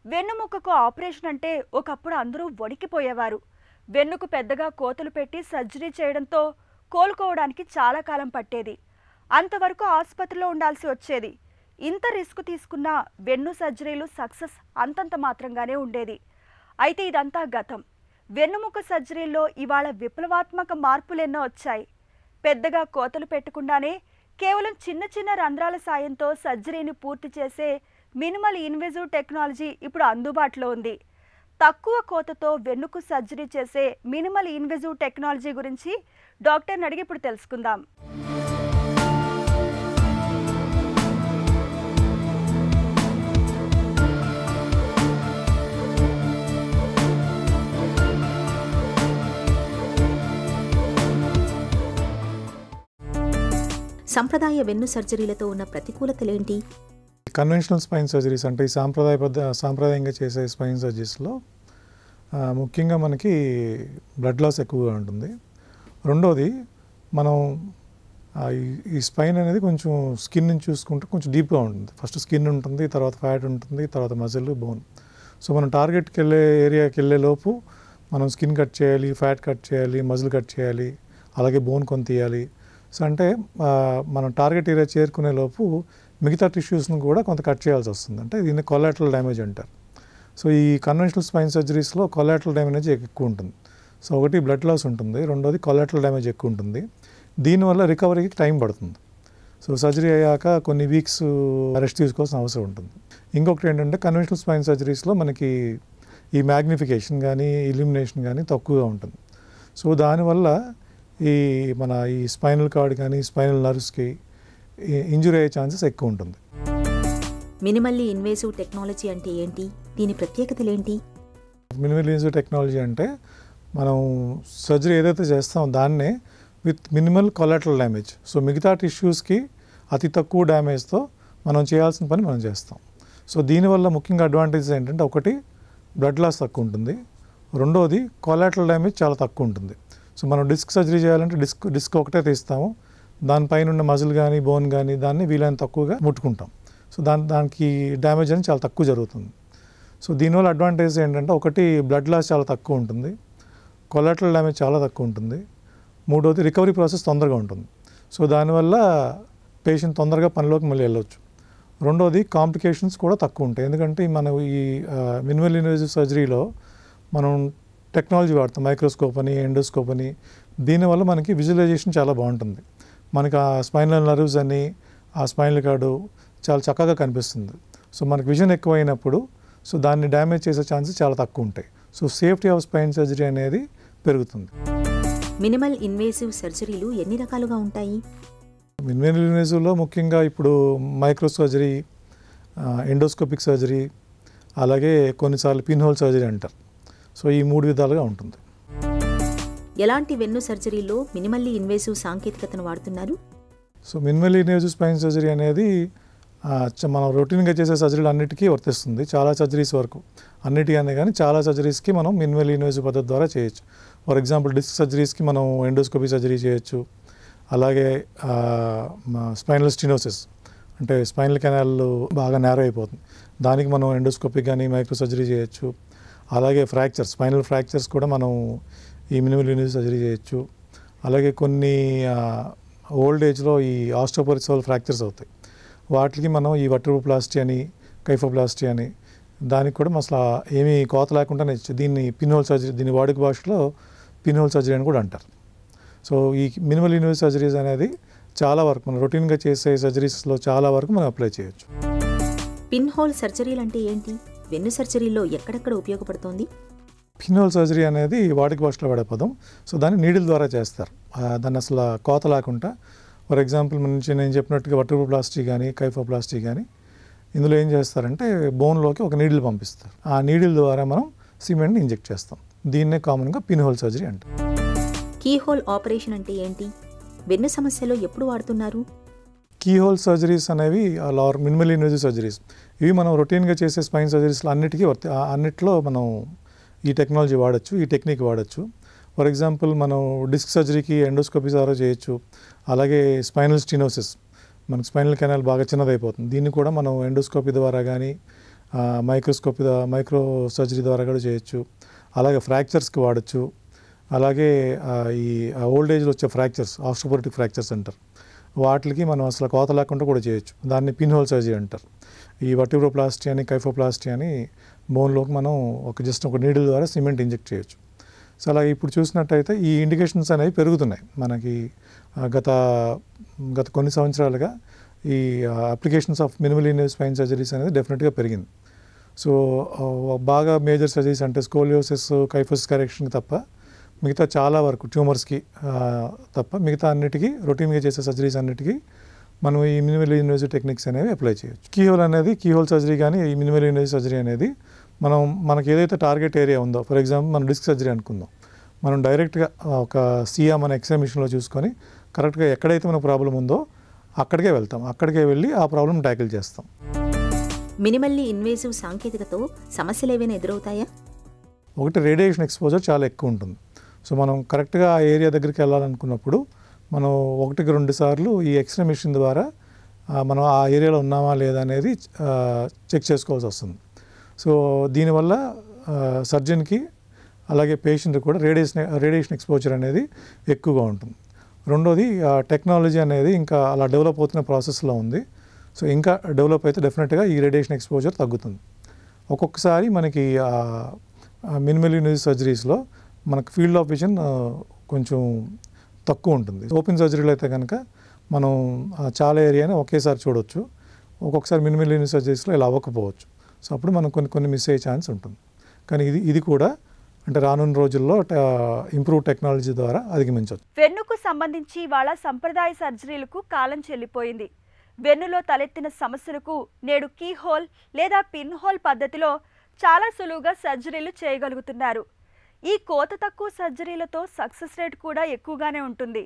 వెన్నుముక్కకు operation అంటే ఒకప్పుడు అందరూ వణికిపోయేవారు. వెన్నుకు పెద్దగా కోతలు పెట్టి సర్జరీ చేయడంతో కోలుకోవడానికి చాలా కాలం పట్టేది. అంతవరకు ఆసుపత్రిలో ఉండాల్సి వచ్చేది. ఇంత రిస్క్ తీసుకున్న వెన్ను సర్జరీలు సక్సెస్ అంతంత మాత్రంగానే ఉండేది. అయితే ఇదంతా గతం. వెన్నుముక్క సర్జరీల్లో ఇవాళ విప్లవాత్మక మార్పులెన్నో వచ్చాయి. పెద్దగా కోతలు పెట్టకుండానే కేవలం చిన్న చిన్న రంధ్రాల సాయంతో సర్జరీని పూర్తి చేసే మినిమల్ ఇన్వేజివ్ టెక్నాలజీ ఇప్పుడు అందుబాటులో ఉంది. తక్కువ కోతతో వెన్నుకు సర్జరీ చేసే మినిమల్ ఇన్వేజివ్ టెక్నాలజీ గురించి డాక్టర్ని అడిగి ఇప్పుడు తెలుసుకుందాం. సంప్రదాయ వెన్ను సర్జరీలతో ఉన్న ప్రతికూలతలేంటి? కన్వెన్షనల్ స్పైన్ సర్జరీస్ అంటే ఈ సాంప్రదాయంగా చేసే స్పైన్ సర్జరీస్లో ముఖ్యంగా మనకి బ్లడ్ లాస్ ఎక్కువగా ఉంటుంది. రెండోది మనం ఈ స్పైన్ అనేది కొంచెం స్కిన్ నుంచి చూసుకుంటే కొంచెం డీప్గా ఉంటుంది. ఫస్ట్ స్కిన్ ఉంటుంది, తర్వాత ఫ్యాట్ ఉంటుంది, తర్వాత మజిల్, బోన్. సో మనం టార్గెట్కి ఏరియాకి వెళ్ళే లోపు మనం స్కిన్ కట్ చేయాలి, ఫ్యాట్ కట్ చేయాలి, మజిల్ కట్ చేయాలి, అలాగే బోన్ కొంత తీయాలి. సో అంటే మనం టార్గెట్ ఏరియా చేరుకునే లోపు మిగతా టిష్యూస్ను కూడా కొంత కట్ చేయాల్సి వస్తుంది. అంటే దీన్ని కొలాటరల్ డ్యామేజ్ అంటారు. సో ఈ కన్వెన్షనల్ స్పైన్ సర్జరీస్లో కొలాటరల్ డ్యామేజ్ ఎక్కువ ఉంటుంది. సో ఒకటి బ్లడ్ లాస్ ఉంటుంది, రెండోది కొలాటరల్ డ్యామేజ్ ఎక్కువ ఉంటుంది. దీనివల్ల రికవరీకి టైం పడుతుంది. సో సర్జరీ అయ్యాక కొన్ని వీక్స్ రెస్ట్ తీసుకోవాల్సిన అవసరం ఉంటుంది. ఇంకొకటి ఏంటంటే కన్వెన్షనల్ స్పైన్ సర్జరీస్లో మనకి ఈ మ్యాగ్నిఫికేషన్ కానీ ఇల్యూమినేషన్ కానీ తక్కువగా ఉంటుంది. సో దానివల్ల ఈ స్పైనల్ కార్డ్ కానీ స్పైనల్ నర్వ్స్కి ఇంజురీ అయ్యే ఛాన్సెస్ ఎక్కువ ఉంటుంది. మినిమల్లీ ఇన్వేసివ్ టెక్నాలజీ అంటే ఏంటి? దీని ప్రత్యేకతలు ఏంటి? మినిమల్ ఇన్వేసివ్ టెక్నాలజీ అంటే మనం సర్జరీ ఏదైతే చేస్తామో దాన్నే with minimal collateral damage. So మిగతా టిష్యూస్కి అతి తక్కువ డ్యామేజ్తో మనం చేయాల్సిన పని మనం చేస్తాం. సో దీనివల్ల ముఖ్యంగా అడ్వాంటేజెస్ ఏంటంటే ఒకటి బ్లడ్ లాస్ తక్కువ ఉంటుంది, రెండోది కొలాటరల్ డ్యామేజ్ చాలా తక్కువ ఉంటుంది. సో మనం డిస్క్ సర్జరీ చేయాలంటే డిస్క్ ఒకటే తీస్తాము, దానిపైన ఉన్న మజిల్ కానీ బోన్ కానీ దాన్ని వీలైన తక్కువగా ముట్టుకుంటాం. సో దానికి డ్యామేజ్ అనేది చాలా తక్కువ జరుగుతుంది. సో దీనివల్ల అడ్వాంటేజ్ ఏంటంటే ఒకటి బ్లడ్ లాస్ చాలా తక్కువ ఉంటుంది, కొలాటరల్ డ్యామేజ్ చాలా తక్కువ ఉంటుంది, మూడోది రికవరీ ప్రాసెస్ తొందరగా ఉంటుంది. సో దానివల్ల పేషెంట్ తొందరగా పనిలోకి మళ్ళీ వెళ్ళవచ్చు. రెండోది కాంప్లికేషన్స్ కూడా తక్కువ ఉంటాయి. ఎందుకంటే మనం ఈ మినిమల్ ఇన్వేజివ్ సర్జరీలో మనం టెక్నాలజీ వాడతాం, మైక్రోస్కోప్ అని, ఎండోస్కోప్ అని. దీనివల్ల మనకి విజువలైజేషన్ చాలా బాగుంటుంది. మనకి ఆ స్పైనల్ నర్వ్స్ అని, ఆ స్పైనల్ కార్డు చాలా చక్కగా కనిపిస్తుంది. సో మనకి విజన్ ఎక్కువైనప్పుడు సో దాన్ని డ్యామేజ్ చేసే ఛాన్సెస్ చాలా తక్కువ ఉంటాయి. So safety of spine surgery అనేది పెరుగుతుంది. మినిమల్ ఇన్వేసివ్ సర్జరీలు ఎన్ని రకాలుగా ఉంటాయి? మినిమల్ ఇన్వేసివ్లో ముఖ్యంగా ఇప్పుడు మైక్రో సర్జరీ, ఎండోస్కోపిక్ సర్జరీ, అలాగే కొన్నిసార్లు పిన్ హోల్ సర్జరీ అంటారు. సో ఈ 3 విధాలుగా ఉంటుంది. ఎలాంటి వెన్ను సర్జరీలో మినిమల్లీ ఇన్వేసివ్ సాంకేతికతను వాడుతున్నారు? So minimal invasive spine surgery అనేది మనం రొటీన్గా చేసే సర్జరీలు అన్నిటికీ వర్తిస్తుంది. చాలా సర్జరీస్ వరకు, అన్నిటికీ అనే కానీ చాలా సర్జరీస్కి మనం మినిమల్ ఇన్వేజివ్ పద్ధతి ద్వారా చేయొచ్చు. ఫర్ ఎగ్జాంపుల్ డిస్క్ సర్జరీస్కి మనం ఎండోస్కోపీ సర్జరీ చేయొచ్చు. అలాగే స్పైనల్ స్టినోసిస్ అంటే స్పైనల్ కెనాల్ బాగా నేరో అయిపోతుంది, దానికి మనం ఎండోస్కోపీ కానీ మైక్రో సర్జరీ చేయొచ్చు. అలాగే స్పైనల్ ఫ్రాక్చర్స్ కూడా మనం ఈ మినిమల్ ఇన్వేజివ్ సర్జరీ చేయొచ్చు. అలాగే కొన్ని ఓల్డ్ ఏజ్లో ఈ ఆస్టియోపోరోసిస్ ఫ్రాక్చర్స్ అవుతాయి, వాటికి మనం ఈ వర్టిబ్రోప్లాస్టీ అని, కైఫోప్లాస్టీ అని, దానికి కూడా అసలు ఏమీ కోత లేకుండానే దీన్ని పిన్ హోల్ సర్జరీ, దీని వాడుక భాషలో పిన్ హోల్ సర్జరీ అని కూడా అంటారు. సో ఈ మినిమల్ ఇన్వేజివ్ సర్జరీస్ అనేది చాలా వరకు మనం రొటీన్గా చేసే సర్జరీస్లో చాలా వరకు మనం అప్లై చేయొచ్చు. పిన్ హోల్ సర్జరీలు అంటే ఏంటి? వెన్ను సర్జరీలో ఎక్కడెక్కడ ఉపయోగపడుతోంది? పిన్ హోల్ సర్జరీ అనేది వాడుక భాషలో వాడే పదం. సో దాన్ని నీడిల్ ద్వారా చేస్తారు, దాన్ని అసలు కోత లేకుండా. ఫర్ ఎగ్జాంపుల్ నేను చెప్పినట్టుగా వర్టిబ్రోప్లాస్టీ కానీ కైఫోప్లాస్టీ కానీ ఇందులో ఏం చేస్తారంటే బోన్లోకి ఒక నీడిల్ పంపిస్తారు. ఆ నీడిల్ ద్వారా మనం సిమెంట్ని ఇంజెక్ట్ చేస్తాం. దీన్నే కామన్గా పిన్ హోల్ సర్జరీ అంటారు. కీ హోల్ ఆపరేషన్ అంటే ఏంటి? వెన్ను సమస్యలో ఎప్పుడు వాడుతున్నారు? కీ హోల్ సర్జరీస్ అనేవి మినిమల్ ఇన్వేజివ్ సర్జరీస్, ఇవి మనం రొటీన్గా చేసే స్పైన్ సర్జరీస్లో అన్నిట్లో మనం ఈ టెక్నాలజీ వాడచ్చు, ఈ టెక్నిక్ వాడచ్చు. ఫర్ ఎగ్జాంపుల్ మనం డిస్క్ సర్జరీకి ఎండోస్కోపీ ద్వారా చేయొచ్చు. అలాగే స్పైనల్ స్టినోసిస్, మనకు స్పైనల్ కెనాల్ బాగా చిన్నదైపోతుంది, దీన్ని కూడా మనం ఎండోస్కోపీ ద్వారా కానీ మైక్రో సర్జరీ ద్వారా కూడా చేయొచ్చు. అలాగే ఫ్రాక్చర్స్కి వాడచ్చు. అలాగే ఈ ఓల్డ్ ఏజ్లో వచ్చే ఫ్రాక్చర్స్, ఆస్టియోపోరోటిక్ ఫ్రాక్చర్స్ అంటారు, వాటికి మనం అసలు కోత లేకుండా కూడా చేయొచ్చు. దాన్ని పిన్ హోల్ సర్జరీ అంటారు. ఈ వర్టిబ్రోప్లాస్టీ అని, కైఫోప్లాస్టీ అని బోన్లోకి మనం జస్ట్ ఒక నీడిల్ ద్వారా సిమెంట్ ఇంజెక్ట్ చేయొచ్చు. సో అలా ఇప్పుడు చూసినట్టయితే ఈ ఇండికేషన్స్ అనేవి పెరుగుతున్నాయి మనకి. గత కొన్ని సంవత్సరాలుగా ఈ applications of minimal invasive spine surgeries అనేది డెఫినెట్గా పెరిగింది. సో బాగా మేజర్ సర్జరీస్ అంటే స్కోలియోసిస్, కైఫోసిస్ కరెక్షన్కి తప్ప మిగతా చాలా వరకు ట్యూమర్స్కి తప్ప మిగతా అన్నిటికీ రొటీన్గా చేసే సర్జరీస్ అన్నిటికీ మనం ఈ మినిమల్ ఇన్వేసివ్ టెక్నిక్స్ అనేవి అప్లై చేయొచ్చు. కీహోల్ సర్జరీ కానీ ఈ మినిమల్ ఇన్వేసివ్ సర్జరీ అనేది మనకి ఏదైతే టార్గెట్ ఏరియా ఉందో, ఫర్ ఎగ్జాంపుల్ మనం డిస్క్ సర్జరీ అనుకుందాం, మనం డైరెక్ట్గా ఒక సియా మన ఎక్స్రే మిషన్లో చూసుకొని కరెక్ట్గా ఎక్కడైతే మనకు ప్రాబ్లం ఉందో అక్కడికే వెళ్తాం. అక్కడికే వెళ్ళి ఆ ప్రాబ్లం ట్యాకిల్ చేస్తాం. మినిమల్లీ ఇన్వేసివ్ సాంకేతికతో సమస్యలు ఏవైనా ఎదురవుతాయా? ఒకటి, రేడియేషన్ ఎక్స్పోజర్ చాలా ఎక్కువ ఉంటుంది. సో మనం కరెక్ట్గా ఆ ఏరియా దగ్గరికి వెళ్ళాలనుకున్నప్పుడు మనం 1-2 సార్లు ఈ ఎక్స్రే మిషన్ ద్వారా మనం ఆ ఏరియాలో ఉన్నామా లేదా అనేది చెక్ చేసుకోవాల్సి వస్తుంది. సో దీనివల్ల సర్జన్కి అలాగే పేషెంట్కి కూడా రేడియేషన్ ఎక్స్పోజర్ అనేది ఎక్కువగా ఉంటుంది. రెండోది, టెక్నాలజీ అనేది ఇంకా అలా డెవలప్ అవుతున్న ప్రాసెస్లో ఉంది. సో ఇంకా డెవలప్ అయితే డెఫినెట్గా ఈ రేడియేషన్ ఎక్స్పోజర్ తగ్గుతుంది. ఒక్కొక్కసారి మనకి మినిమల్ ఇన్వేసివ్ సర్జరీస్లో మనకు ఫీల్డ్ ఆఫ్ విజన్ కొంచెం తక్కువ ఉంటుంది. ఓపెన్ సర్జరీలో అయితే కనుక మనం చాలా ఏరియాని ఒకేసారి చూడవచ్చు. ఒక్కొక్కసారి మినిమల్ ఇన్వేసివ్ సర్జరీస్లో ఇలా అవ్వకపోవచ్చు. సో అప్పుడు మనం కొన్ని మిస్ అయ్యే ఛాన్స్ ఉంటుంది. కానీ ఇది కూడా అంటే రానున్న రోజుల్లో ఇంప్రూవ్ టెక్నాలజీ ద్వారా అధిగమించవచ్చు. వెన్నుకు సంబంధించి వాళ్ళ సంప్రదాయ సర్జరీలకు కాలం చెల్లిపోయింది. వెన్నులో తలెత్తిన సమస్యలకు నేడు కీహోల్ లేదా పిన్ హోల్ పద్ధతిలో చాలా సులువుగా సర్జరీలు చేయగలుగుతున్నారు. ఈ కోత తక్కువ సర్జరీలతో సక్సెస్ రేట్ కూడా ఎక్కువగానే ఉంటుంది.